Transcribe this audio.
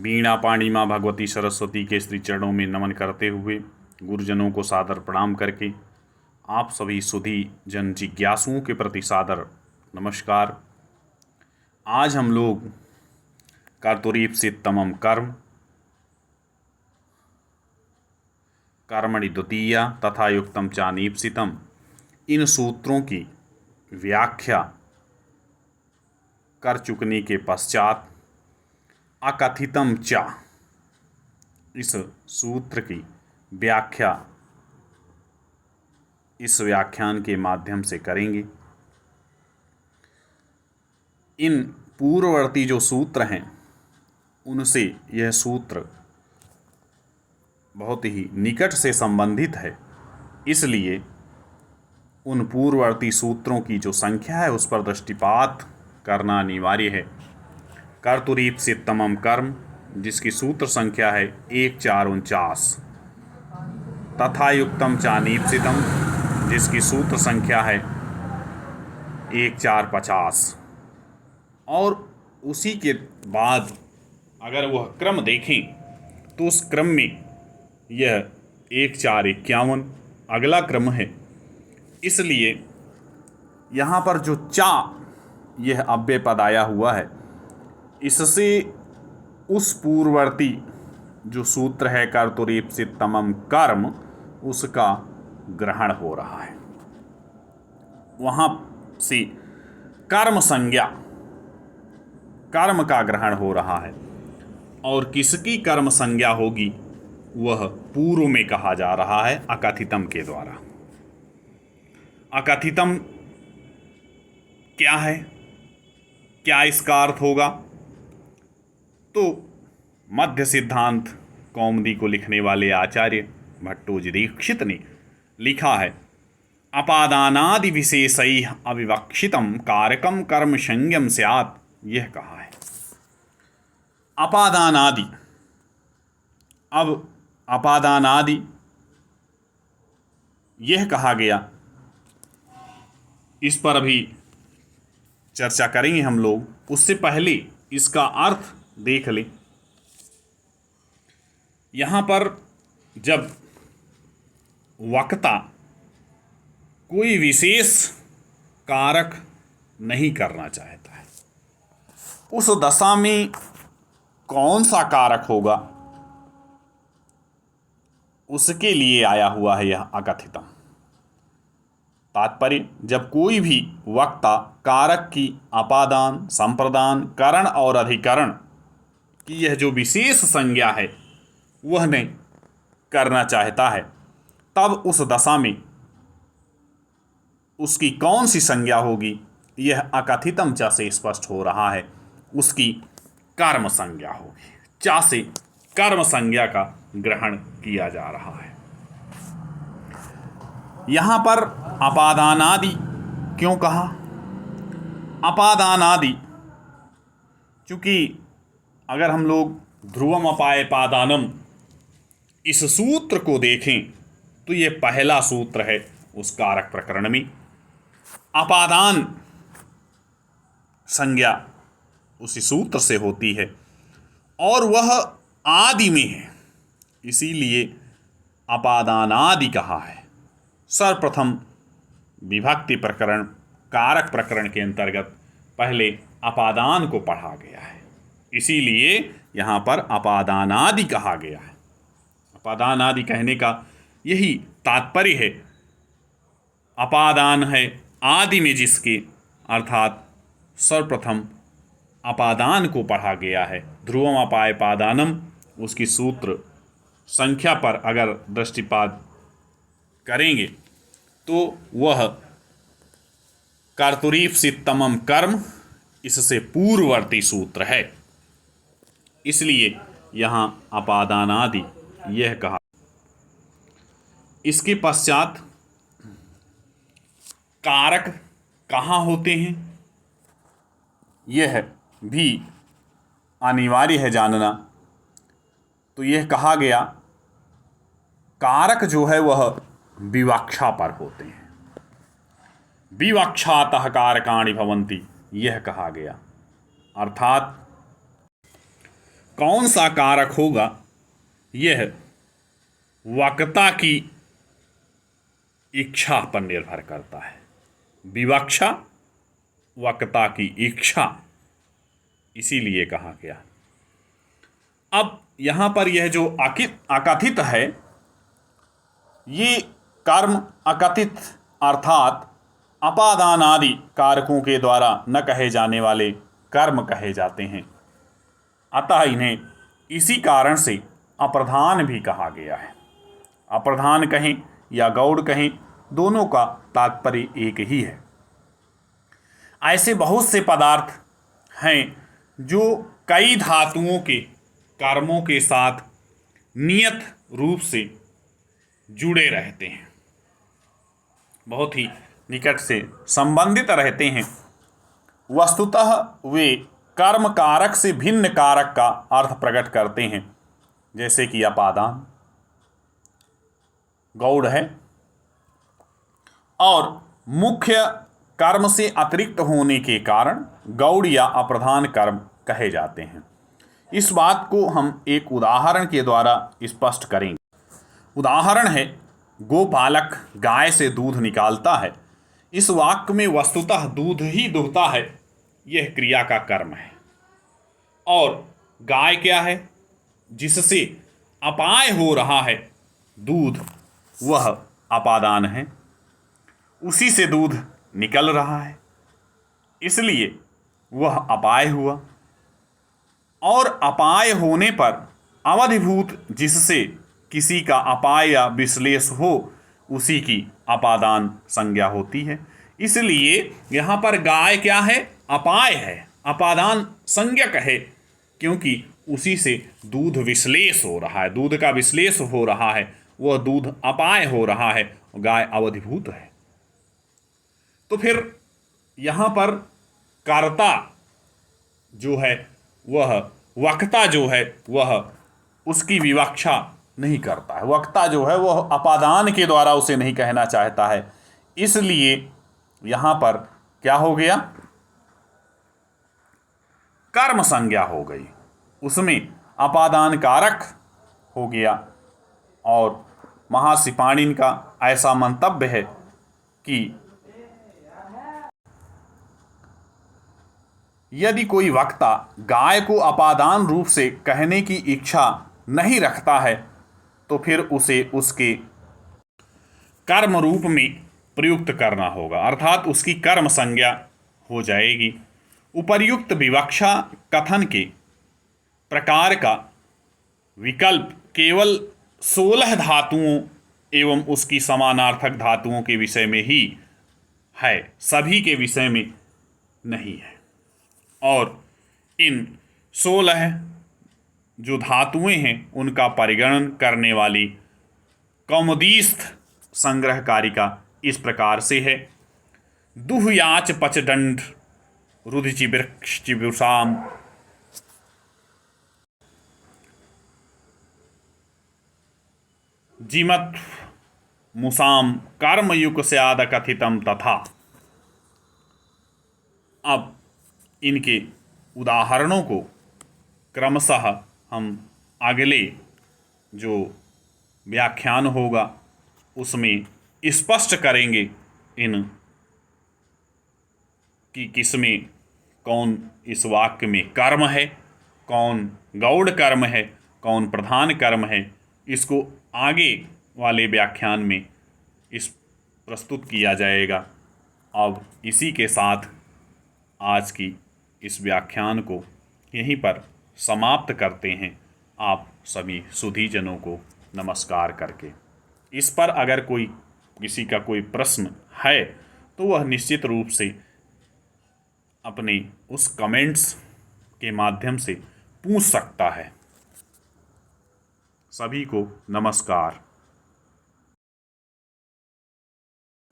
वीणा पाणी माँ भगवती सरस्वती के श्री चरणों में नमन करते हुए, गुरुजनों को सादर प्रणाम करके, आप सभी सुधी जन जिज्ञासुओं के प्रति सादर नमस्कार। आज हम लोग कर्तुरीप्सिततमं कर्म, कर्मणि द्वितीया तथा युक्तम चानीप्सितम, इन सूत्रों की व्याख्या कर चुकने के पश्चात अकथितम च, इस सूत्र की व्याख्या इस व्याख्यान के माध्यम से करेंगे। इन पूर्ववर्ती जो सूत्र हैं उनसे यह सूत्र बहुत ही निकट से संबंधित है, इसलिए उन पूर्ववर्ती सूत्रों की जो संख्या है उस पर दृष्टिपात करना अनिवार्य है। कर्तुरीप्सिततमं कर्म, जिसकी सूत्र संख्या है 1449, तथा युक्तम चानीप्सितम, जिसकी सूत्र संख्या है 1450, और उसी के बाद अगर वह क्रम देखें तो उस क्रम में यह 1451 अगला क्रम है। इसलिए यहाँ पर जो चा यह अव्यय पद आया हुआ है, इससे उस पूर्ववर्ती जो सूत्र है कर्तुरीप्सिततमं कर्म, उसका ग्रहण हो रहा है। वहाँ से कर्म संज्ञा, कर्म का ग्रहण हो रहा है, और किसकी कर्म संज्ञा होगी वह पूर्व में कहा जा रहा है अकथितम के द्वारा। अकथितम क्या है, क्या इसका अर्थ होगा? तो मध्य सिद्धांत कौमुदी को लिखने वाले आचार्य भट्टोजी दीक्षित ने लिखा है, अपादानादि विशेषैः अविवक्षितम कारकम कर्म संज्ञम स्यात्। यह कहा है अपादानादि। अब अपादानादि यह कहा गया, इस पर अभी चर्चा करेंगे हम लोग। उससे पहले इसका अर्थ देख लें। यहाँ पर जब वक्ता कोई विशेष कारक नहीं करना चाहता है, उस दशा में कौन सा कारक होगा, उसके लिए आया हुआ है यह अकथितम। तात्पर्य, जब कोई भी वक्ता कारक की अपादान, संप्रदान, करण और अधिकरण की यह जो विशेष संज्ञा है वह नहीं करना चाहता है, तब उस दशा में उसकी कौन सी संज्ञा होगी, यह अकथितम च से स्पष्ट हो रहा है। उसकी कर्म संज्ञा होगी। च से कर्म संज्ञा का ग्रहण किया जा रहा है। यहाँ पर अपादानादि क्यों कहा? अपादानादि चूँकि अगर हम लोग ध्रुवम अपायपादानम इस सूत्र को देखें तो ये पहला सूत्र है उस कारक प्रकरण में। अपादान संज्ञा उसी सूत्र से होती है और वह आदि में है, इसीलिए अपादानादि कहा है। सर्वप्रथम विभक्ति प्रकरण कारक प्रकरण के अंतर्गत पहले अपादान को पढ़ा गया है, इसीलिए यहाँ पर अपादानादि कहा गया है। अपादानादि कहने का यही तात्पर्य है। अपादान है आदि में जिसके, अर्थात सर्वप्रथम अपादान को पढ़ा गया है। ध्रुवम अपायपादानम, उसकी सूत्र संख्या पर अगर दृष्टिपात करेंगे तो वह कर्तुरीप्सिततमं कर्म इससे पूर्ववर्ती सूत्र है, इसलिए यहाँ अपादानादि यह कहा। इसके पश्चात कारक कहाँ होते हैं यह भी अनिवार्य है जानना। तो यह कहा गया कारक जो है वह विवक्षा पर होते हैं। विवक्षातः कारकाणि भवन्ति, यह कहा गया। अर्थात कौन सा कारक होगा, यह वक्ता की इच्छा पर निर्भर करता है। विवक्षा वक्ता की इच्छा, इसीलिए कहा गया। अब यहां पर यह जो अकथित है, ये कर्म अकथित अर्थात अपादान आदि कारकों के द्वारा न कहे जाने वाले कर्म कहे जाते हैं। अतः इन्हें इसी कारण से अप्रधान भी कहा गया है। अप्रधान कहें या गौड़ कहें, दोनों का तात्पर्य एक ही है। ऐसे बहुत से पदार्थ हैं जो कई धातुओं के कर्मों के साथ नियत रूप से जुड़े रहते हैं, बहुत ही निकट से संबंधित रहते हैं। वस्तुतः वे कर्म कारक से भिन्न कारक का अर्थ प्रकट करते हैं, जैसे कि अपादान गौड़ है और मुख्य कर्म से अतिरिक्त होने के कारण गौड़ या अप्रधान कर्म कहे जाते हैं। इस बात को हम एक उदाहरण के द्वारा स्पष्ट करेंगे। उदाहरण है, गोपालक गाय से दूध निकालता है। इस वाक्य में वस्तुतः दूध ही दुहता है, यह क्रिया का कर्म है। और गाय क्या है, जिससे अपाय हो रहा है दूध, वह अपादान है। उसी से दूध निकल रहा है, इसलिए वह अपाय हुआ। और अपाय होने पर अवधिभूत जिससे किसी का अपाय या विश्लेष हो, उसी की अपादान संज्ञा होती है। इसलिए यहाँ पर गाय क्या है, अपाय है, अपादान संज्ञक है, क्योंकि उसी से दूध विश्लेष हो रहा है, दूध का विश्लेष हो रहा है, वह दूध अपाय हो रहा है, गाय अवधिभूत है। तो फिर यहाँ पर कर्ता जो है वह वक्ता जो है वह उसकी विवक्षा नहीं करता है। वक्ता जो है वह अपादान के द्वारा उसे नहीं कहना चाहता है, इसलिए यहाँ पर क्या हो गया, कर्म संज्ञा हो गई, उसमें अपादान कारक हो गया। और महर्षि पाणिनि का ऐसा मंतव्य है कि यदि कोई वक्ता गाय को अपादान रूप से कहने की इच्छा नहीं रखता है, तो फिर उसे उसके कर्म रूप में प्रयुक्त करना होगा, अर्थात उसकी कर्म संज्ञा हो जाएगी। उपर्युक्त विवक्षा कथन के प्रकार का विकल्प केवल 16 धातुओं एवं उसकी समानार्थक धातुओं के विषय में ही है, सभी के विषय में नहीं है। और इन 16 जो धातुएं हैं उनका परिगणन करने वाली कौमुदीस्थ संग्रह कारिका इस प्रकार से है। दुह्याच पचदंड रुधिचि वृक्ष चिबुसाम जिमत मुसाम कर्मयुग से आद कथितम तथा। अब इनके उदाहरणों को क्रमशः हम अगले जो व्याख्यान होगा उसमें स्पष्ट करेंगे इन कि किसमें कौन इस वाक्य में कर्म है, कौन गौड़ कर्म है, कौन प्रधान कर्म है। इसको आगे वाले व्याख्यान में इस प्रस्तुत किया जाएगा। अब इसी के साथ आज की इस व्याख्यान को यहीं पर समाप्त करते हैं। आप सभी सुधीजनों को नमस्कार करके, इस पर अगर किसी का कोई प्रश्न है तो वह निश्चित रूप से अपने उस कमेंट्स के माध्यम से पूछ सकता है। सभी को नमस्कार।